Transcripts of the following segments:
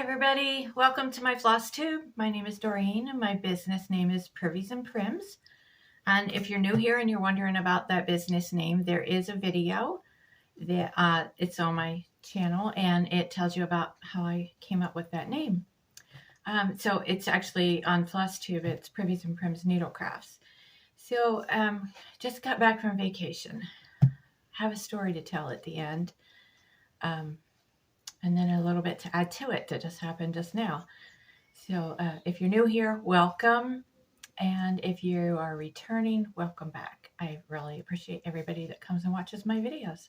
everybody, welcome to my floss tube. My name is Doreen and my business name is Privies and Prims. And if you're new here and you're wondering about that business name, there is a video that it's on my channel and it tells you about how I came up with that name. So it's actually on flosstube. It's Privies and Prims Needle Crafts. So just got back from vacation. Have a story to tell at the end. And then a little bit to add to it that just happened just now. So if you're new here, welcome. And if you are returning, welcome back. I really appreciate everybody that comes and watches my videos.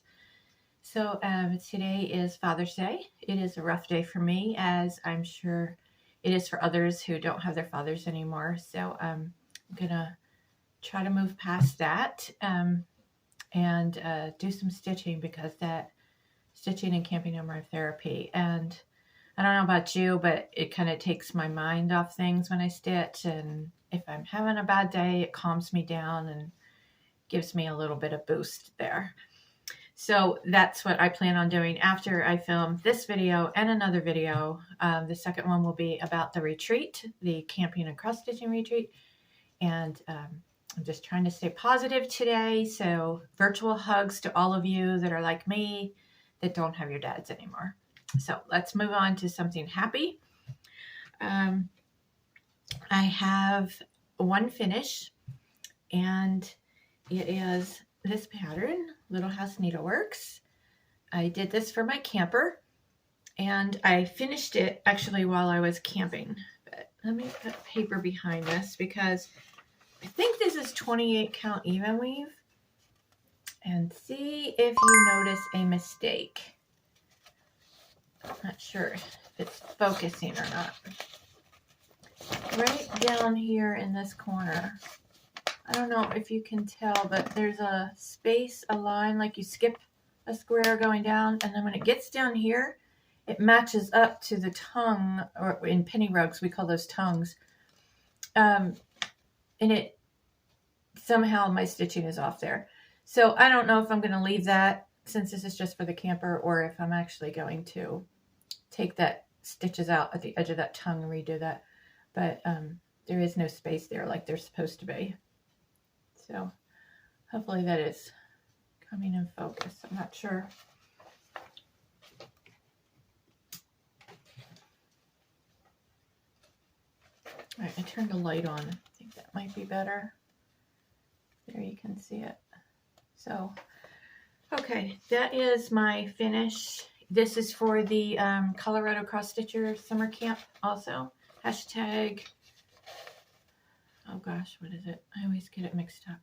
So today is Father's Day. It is a rough day for me, as I'm sure it is for others who don't have their fathers anymore. So I'm going to try to move past that and do some stitching, because that stitching and camping are my therapy. And I don't know about you, but it kind of takes my mind off things when I stitch. And if I'm having a bad day, it calms me down and gives me a little bit of boost there. So that's what I plan on doing after I film this video and another video. The second one will be about the retreat, the camping and cross stitching retreat. And I'm just trying to stay positive today. So virtual hugs to all of you that are like me, that don't have your dads anymore. So let's move on to something happy. I have one finish, and it is this pattern, Little House Needleworks. I did this for my camper, and I finished it actually while I was camping. But let me put paper behind this, because I think this is 28 count even weave. And see if you notice a mistake. I'm not sure if it's focusing or not. Right down here in this corner, I don't know if you can tell, but there's a space, a line, like you skip a square going down, and then when it gets down here, it matches up to the tongue, or in penny rugs we call those tongues. And it somehow my stitching is off there. So I don't know if I'm going to leave that, since this is just for the camper, or if I'm actually going to take that stitches out at the edge of that tongue and redo that. But there is no space there like there's supposed to be. So hopefully that is coming in focus. I'm not sure. All right, I turned the light on. I think that might be better. There you can see it. So, okay, that is my finish. This is for the Colorado Cross Stitcher Summer Camp also. Hashtag, oh gosh, what is it? I always get it mixed up.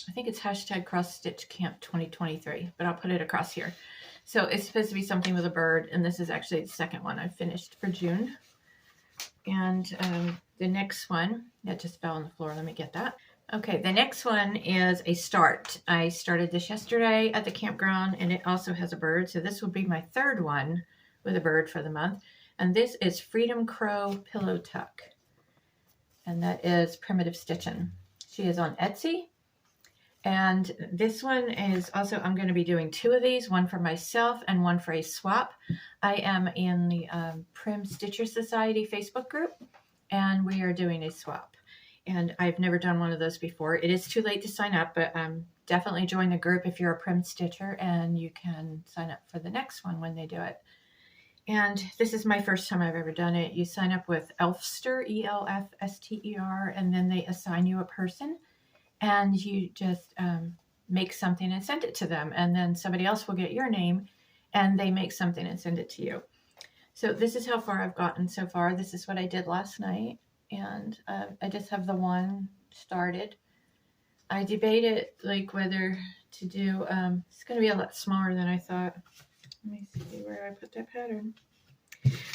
I think it's hashtag Cross Stitch Camp 2023, but I'll put it across here. So it's supposed to be something with a bird, and this is actually the second one I finished for June. And the next one, that just fell on the floor. Let me get that. Okay, the next one is a start. I started this yesterday at the campground, and it also has a bird. So this will be my third one with a bird for the month. And this is Freedom Crow Pillow Tuck. And that is Primitive Stitching. She is on Etsy. And this one is also, I'm going to be doing two of these, one for myself and one for a swap. I am in the Prim Stitcher Society Facebook group, and we are doing a swap. And I've never done one of those before. It is too late to sign up, but definitely join the group if you're a Prim Stitcher, and you can sign up for the next one when they do it. And this is my first time I've ever done it. You sign up with Elfster, E-L-F-S-T-E-R, and then they assign you a person, and you just make something and send it to them. And then somebody else will get your name, and they make something and send it to you. So this is how far I've gotten so far. This is what I did last night. And I just have the one started. I debated like whether to do, it's going to be a lot smaller than I thought. Let me see where I put that pattern.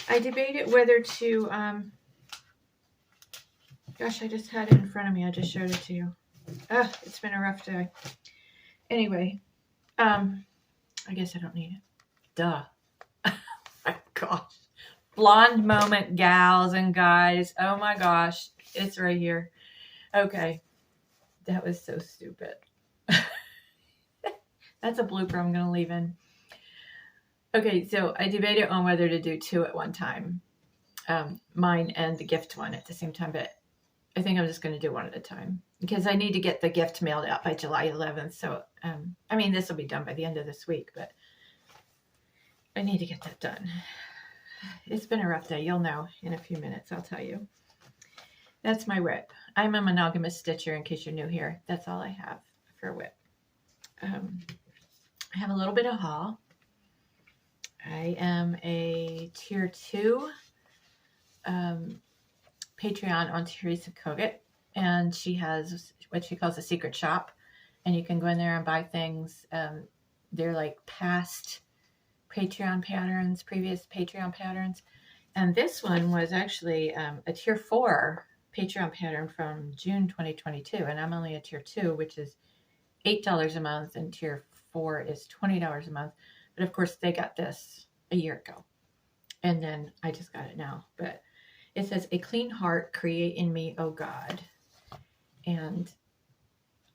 I debated whether to, gosh, I just had it in front of me. I just showed it to you. It's been a rough day. Anyway, I guess I don't need it. Duh. My gosh. Blonde moment, gals and guys. Oh my gosh. It's right here. Okay. That was so stupid. That's a blooper I'm going to leave in. Okay, so I debated on whether to do two at one time, mine and the gift one at the same time, but I think I'm just going to do one at a time because I need to get the gift mailed out by July 11th. So, I mean, this will be done by the end of this week, but I need to get that done. It's been a rough day. You'll know in a few minutes, I'll tell you. That's my whip. I'm a monogamous stitcher, in case you're new here. That's all I have for a whip. I have a little bit of haul. I am a tier 2 Patreon on Teresa Kogut, and she has what she calls a secret shop, and you can go in there and buy things. They're like past Patreon patterns, previous Patreon patterns, and this one was actually a tier 4 Patreon pattern from June 2022, and I'm only a tier 2, which is $8 a month, and tier 4 is $20 a month. But of course, they got this a year ago, and then I just got it now. But it says, "A clean heart create in me, oh God." And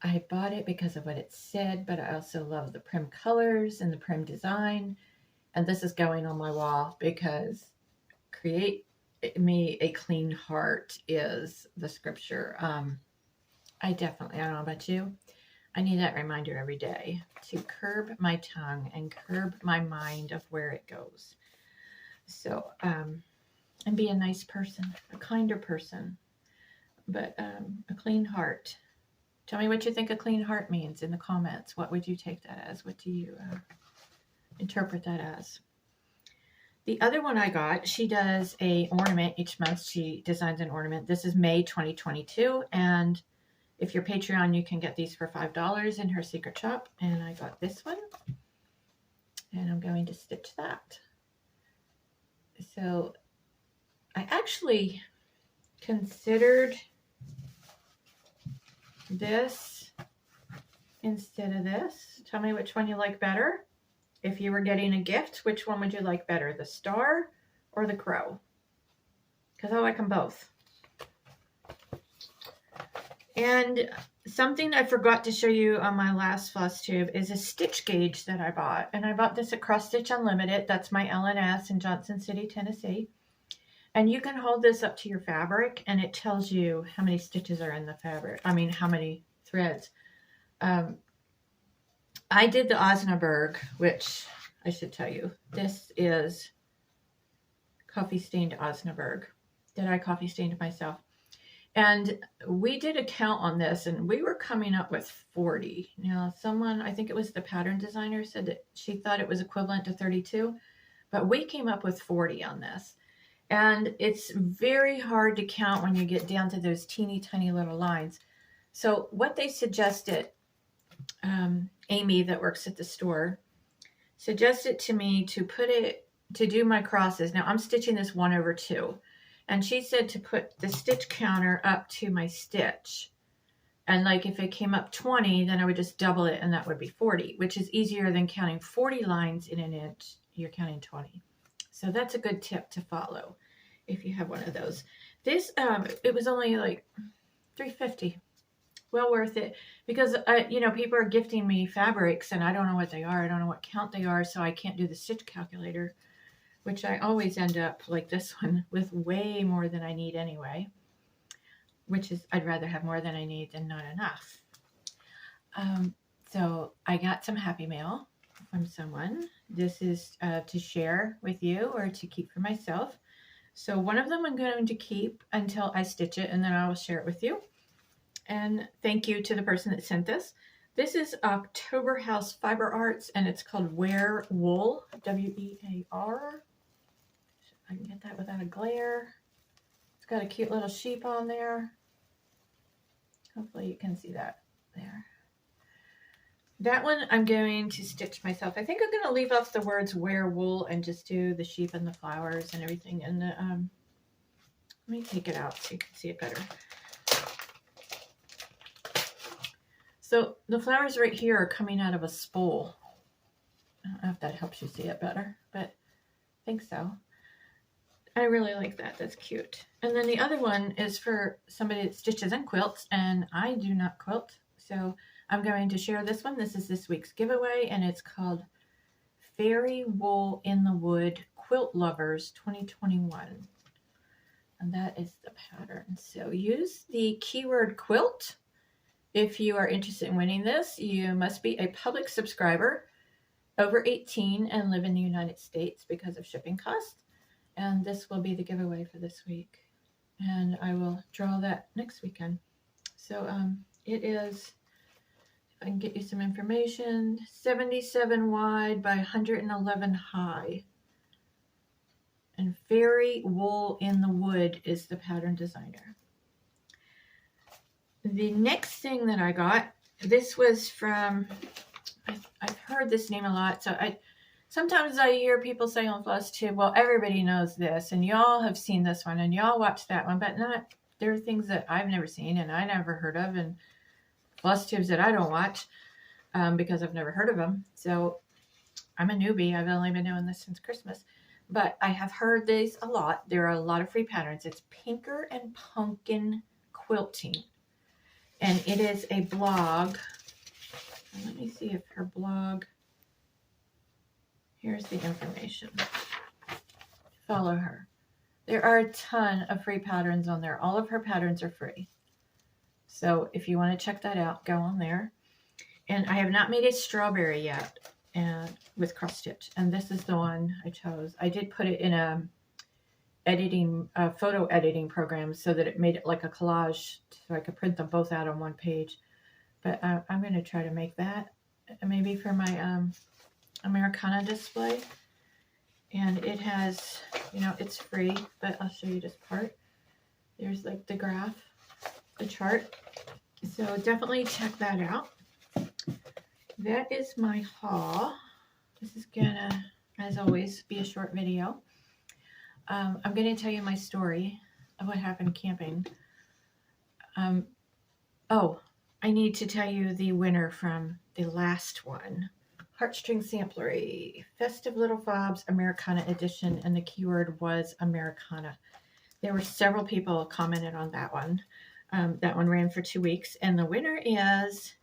I bought it because of what it said, but I also love the prim colors and the prim design. And this is going on my wall because create me a clean heart is the scripture. I don't know about you, I need that reminder every day to curb my tongue and curb my mind of where it goes. So, and be a nice person, a kinder person, but a clean heart. Tell me what you think a clean heart means in the comments. What would you take that as? What do you interpret that as? The other one I got, she does a ornament each month. She designs an ornament. This is May 2022, and if you're Patreon, you can get these for $5 in her secret shop. And I got this one, and I'm going to stitch that. So I actually considered this instead of this. Tell me which one you like better. If you were getting a gift, which one would you like better, the star or the crow? Because I like them both. And something I forgot to show you on my last floss tube is a stitch gauge that I bought. And I bought this at Cross Stitch Unlimited. That's my LNS in Johnson City, Tennessee. And you can hold this up to your fabric, and it tells you how many stitches are in the fabric. I mean, how many threads. I did the Osnaburg, which I should tell you. This is coffee stained Osnaburg that I coffee stained myself. And we did a count on this, and we were coming up with 40. Now, someone, I think it was the pattern designer, said that she thought it was equivalent to 32, but we came up with 40 on this. And it's very hard to count when you get down to those teeny tiny little lines. So what they suggested, Amy that works at the store, suggested to me to do my crosses. Now I'm stitching this 1/2. And she said to put the stitch counter up to my stitch. And like if it came up 20, then I would just double it, and that would be 40, which is easier than counting 40 lines in an inch. You're counting 20. So that's a good tip to follow if you have one of those. This, it was only like $3.50. Well worth it, because, people are gifting me fabrics, and I don't know what they are. I don't know what count they are, so I can't do the stitch calculator, which I always end up like this one with way more than I need anyway, which is I'd rather have more than I need than not enough. So I got some happy mail from someone. This is to share with you or to keep for myself. So one of them I'm going to keep until I stitch it, and then I will share it with you. And thank you to the person that sent this. This is October House Fiber Arts, and it's called Wear Wool, W-E-A-R. I can get that without a glare. It's got a cute little sheep on there. Hopefully you can see that there. That one I'm going to stitch myself. I think I'm going to leave off the words wear wool and just do the sheep and the flowers and everything. And the, let me take it out so you can see it better. So the flowers right here are coming out of a spool. I don't know if that helps you see it better, but I think so. I really like that. That's cute. And then the other one is for somebody that stitches and quilts, and I do not quilt. So I'm going to share this one. This is this week's giveaway, and it's called Fairy Wool in the Wood Quilt Lovers 2021. And that is the pattern. So use the keyword quilt. If you are interested in winning this, you must be a public subscriber, over 18, and live in the United States because of shipping costs. And this will be the giveaway for this week. And I will draw that next weekend. So it is, if I can get you some information, 77 wide by 111 high. And Fairy Wool in the Wood is the pattern designer. The next thing that I got, this was from, I've heard this name a lot. So sometimes I hear people say on flosstube, well, everybody knows this, and y'all have seen this one, and y'all watched that one, but there are things that I've never seen and I never heard of, and flosstubes that I don't watch because I've never heard of them. So I'm a newbie. I've only been doing this since Christmas. But I have heard these a lot. There are a lot of free patterns. It's Pinker and Pumpkin Quilting. And it is a blog. Let me see if her blog. Here's the information. Follow her. There are a ton of free patterns on there. All of her patterns are free. So if you want to check that out, go on there. And I have not made a strawberry yet. And with cross stitch, and this is the one I chose. I did put it in a photo editing program so that it made it like a collage, so I could print them both out on one page. But I'm going to try to make that maybe for my Americana display. And it has, it's free, but I'll show you this part. There's like the graph, the chart. So definitely check that out. That is my haul. This is gonna, as always, be a short video. I'm gonna tell you my story of what happened camping. Oh, I need to tell you the winner from the last one. Heartstring Samplery, Festive Little Fobs Americana Edition, and the keyword was Americana. There were several people commented on that one. That one ran for 2 weeks, and the winner is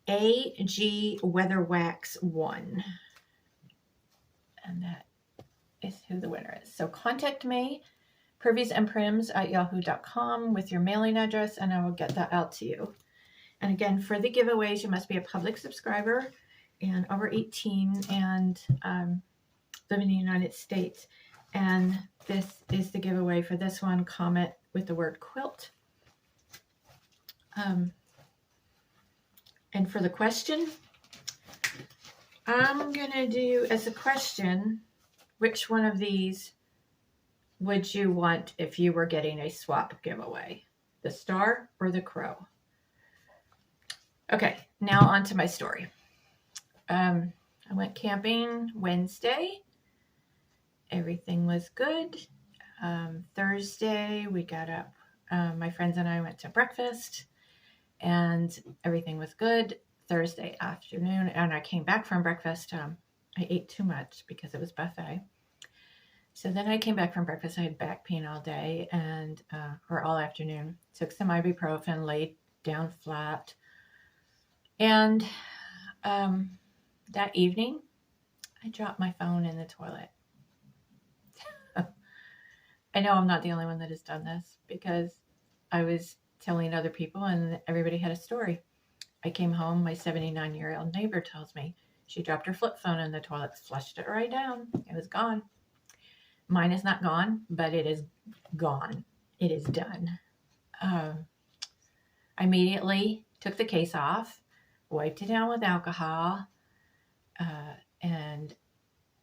AG Weather Wax 1. And that is who the winner is. So contact me, priviesandprims@yahoo.com with your mailing address, and I will get that out to you. And again, for the giveaways, you must be a public subscriber and over 18 and live in the United States. And this is the giveaway for this one. Comment with the word quilt. And for the question, I'm going to do as a question, which one of these would you want if you were getting a swap giveaway? The star or the crow? Okay, now on to my story. I went camping Wednesday. Everything was good. Thursday, we got up. My friends and I went to breakfast. And everything was good. Thursday afternoon, and I came back from breakfast. I ate too much because it was buffet. So then I came back from breakfast. I had back pain all day or all afternoon. Took some ibuprofen, laid down flat. And that evening, I dropped my phone in the toilet. I know I'm not the only one that has done this because I was telling other people and everybody had a story. I came home, my 79-year-old neighbor tells me she dropped her flip phone in the toilet, flushed it right down. It was gone. Mine is not gone, but it is gone. It is done. I immediately took the case off, wiped it down with alcohol, and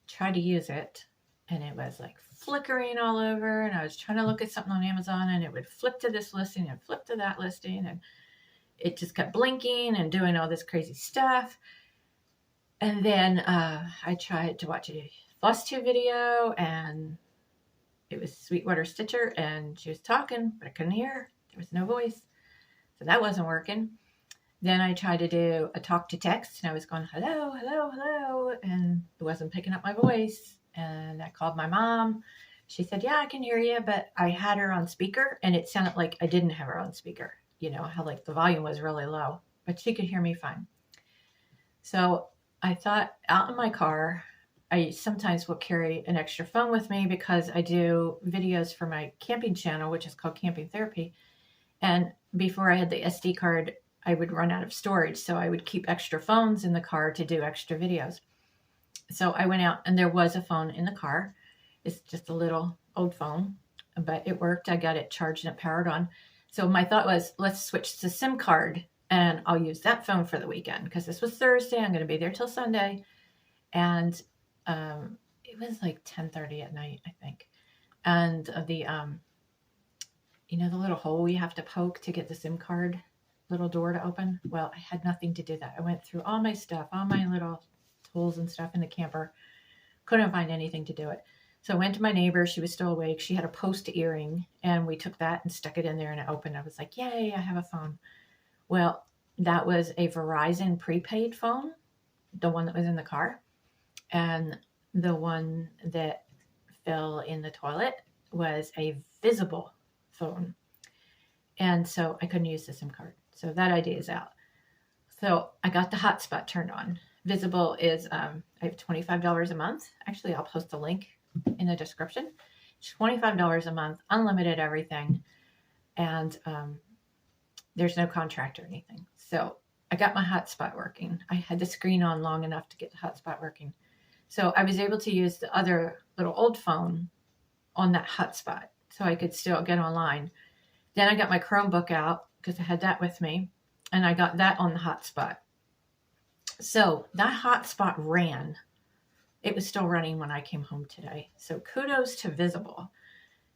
tried to use it. And it was like flickering all over, and I was trying to look at something on Amazon, and it would flip to this listing and flip to that listing, and it just kept blinking and doing all this crazy stuff. And then I tried to watch a flosstube video, and it was Sweetwater Stitcher, and she was talking, but I couldn't hear her. There was no voice, so that wasn't working. Then I tried to do a talk to text, and I was going, hello, hello, hello, and it wasn't picking up my voice. And I called my mom. She said, yeah, I can hear you, but I had her on speaker, and it sounded like I didn't have her on speaker. You know, how like the volume was really low, but she could hear me fine. So I thought out in my car, I sometimes will carry an extra phone with me because I do videos for my camping channel, which is called Camping Therapy. And before I had the SD card, I would run out of storage. So I would keep extra phones in the car to do extra videos. So I went out and there was a phone in the car. It's just a little old phone, but it worked. I got it charged and powered on. So my thought was, let's switch to SIM card and I'll use that phone for the weekend because this was Thursday. I'm going to be there till Sunday. And it was like 10:30 at night, I think. And the little hole you have to poke to get the SIM card little door to open. Well, I had nothing to do that. I went through all my stuff, all my little tools and stuff in the camper. Couldn't find anything to do it. So I went to my neighbor. She was still awake. She had a post earring, and we took that and stuck it in there and it opened. I was like, yay, I have a phone. Well, that was a Verizon prepaid phone, the one that was in the car. And the one that fell in the toilet was a visible phone. And so I couldn't use the SIM card. So that idea is out. So I got the hotspot turned on. Visible is, I have $25 a month. Actually, I'll post a link in the description. It's $25 a month, unlimited everything. And there's no contract or anything. So I got my hotspot working. I had the screen on long enough to get the hotspot working. So I was able to use the other little old phone on that hotspot so I could still get online. Then I got my Chromebook out because I had that with me, and I got that on the hotspot. So that hotspot ran. It was still running when I came home today. So kudos to Visible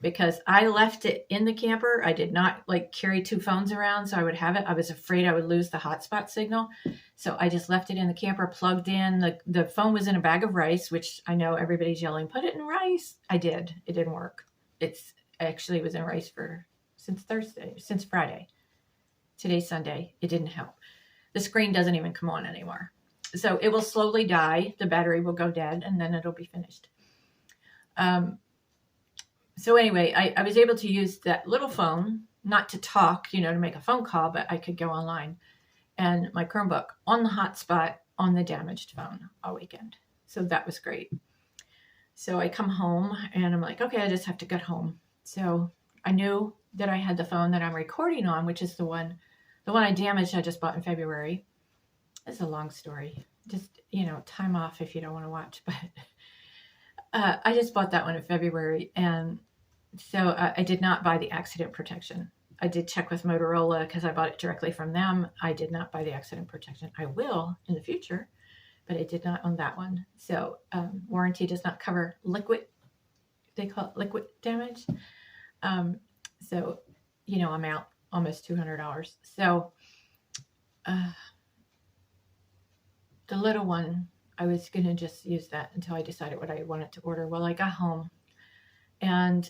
because I left it in the camper. I did not carry two phones around so I would have it. I was afraid I would lose the hotspot signal. So I just left it in the camper, plugged in. The phone was in a bag of rice, which I know everybody's yelling, put it in rice. I did. It didn't work. It was in rice since Friday. Today's Sunday. It didn't help. The screen doesn't even come on anymore. So it will slowly die. The battery will go dead and then it'll be finished. So anyway, I was able to use that little phone, not to talk, to make a phone call, but I could go online, and my Chromebook on the hotspot on the damaged phone all weekend. So that was great. So I come home and I'm like, okay, I just have to get home. So I knew that I had the phone that I'm recording on, which is the one I damaged I just bought in February. It's a long story. Just, time off if you don't want to watch, but I just bought that one in February, and so I did not buy the accident protection. I did check with Motorola because I bought it directly from them. I did not buy the accident protection. I will in the future, but I did not on that one. So warranty does not cover liquid. They call it liquid damage. So, I'm out almost $200. So the little one, I was going to just use that until I decided what I wanted to order. Well, I got home, and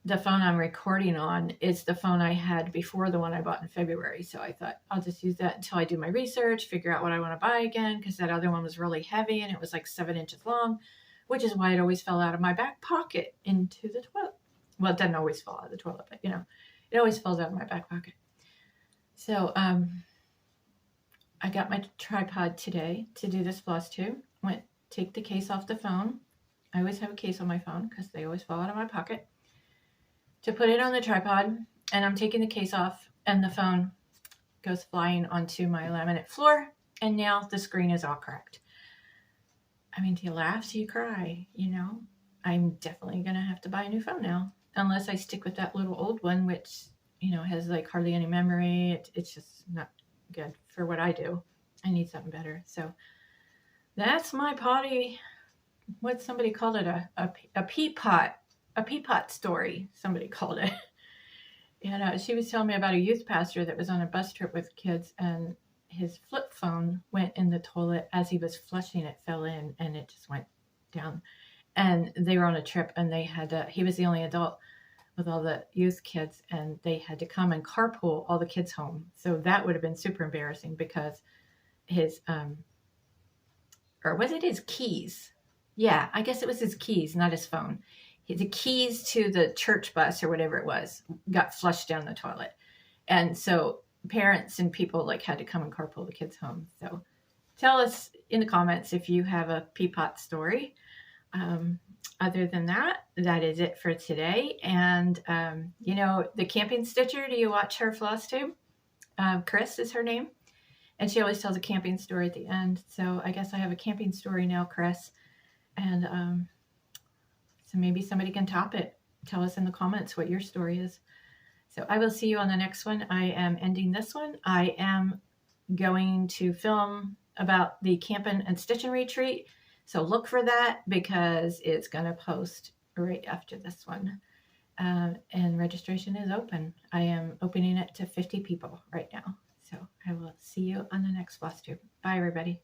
the phone I'm recording on is the phone I had before the one I bought in February. So I thought I'll just use that until I do my research, figure out what I want to buy again, because that other one was really heavy and it was like 7 inches long, which is why it always fell out of my back pocket into the toilet. Well, it doesn't always fall out of the toilet, but it always falls out of my back pocket. So I got my tripod today to do this floss tube. Take the case off the phone. I always have a case on my phone because they always fall out of my pocket. To put it on the tripod, and I'm taking the case off, and the phone goes flying onto my laminate floor, and now the screen is all cracked. I mean, do you laugh? Do you cry? I'm definitely going to have to buy a new phone now, unless I stick with that little old one, which, has hardly any memory. It's just not good for what I do. I need something better. So that's my potty. What somebody called it, a peapot story. Somebody called it. And she was telling me about a youth pastor that was on a bus trip with kids, and his flip phone went in the toilet as he was flushing. It fell in and it just went down. And they were on a trip, and he was the only adult with all the youth kids, and they had to come and carpool all the kids home. So that would have been super embarrassing because his, or was it his keys? Yeah, I guess it was his keys, not his phone. The keys to the church bus or whatever it was got flushed down the toilet. And so parents and people had to come and carpool the kids home. So tell us in the comments if you have a peapot story. Other than that, that is it for today. And, you know, the camping stitcher, do you watch her flosstube? Chris is her name. And she always tells a camping story at the end. So I guess I have a camping story now, Chris. And so maybe somebody can top it. Tell us in the comments what your story is. So I will see you on the next one. I am ending this one. I am going to film about the camping and stitching retreat. So look for that because it's going to post right after this one. And registration is open. I am opening it to 50 people right now. So I will see you on the next flosstube. Bye, everybody.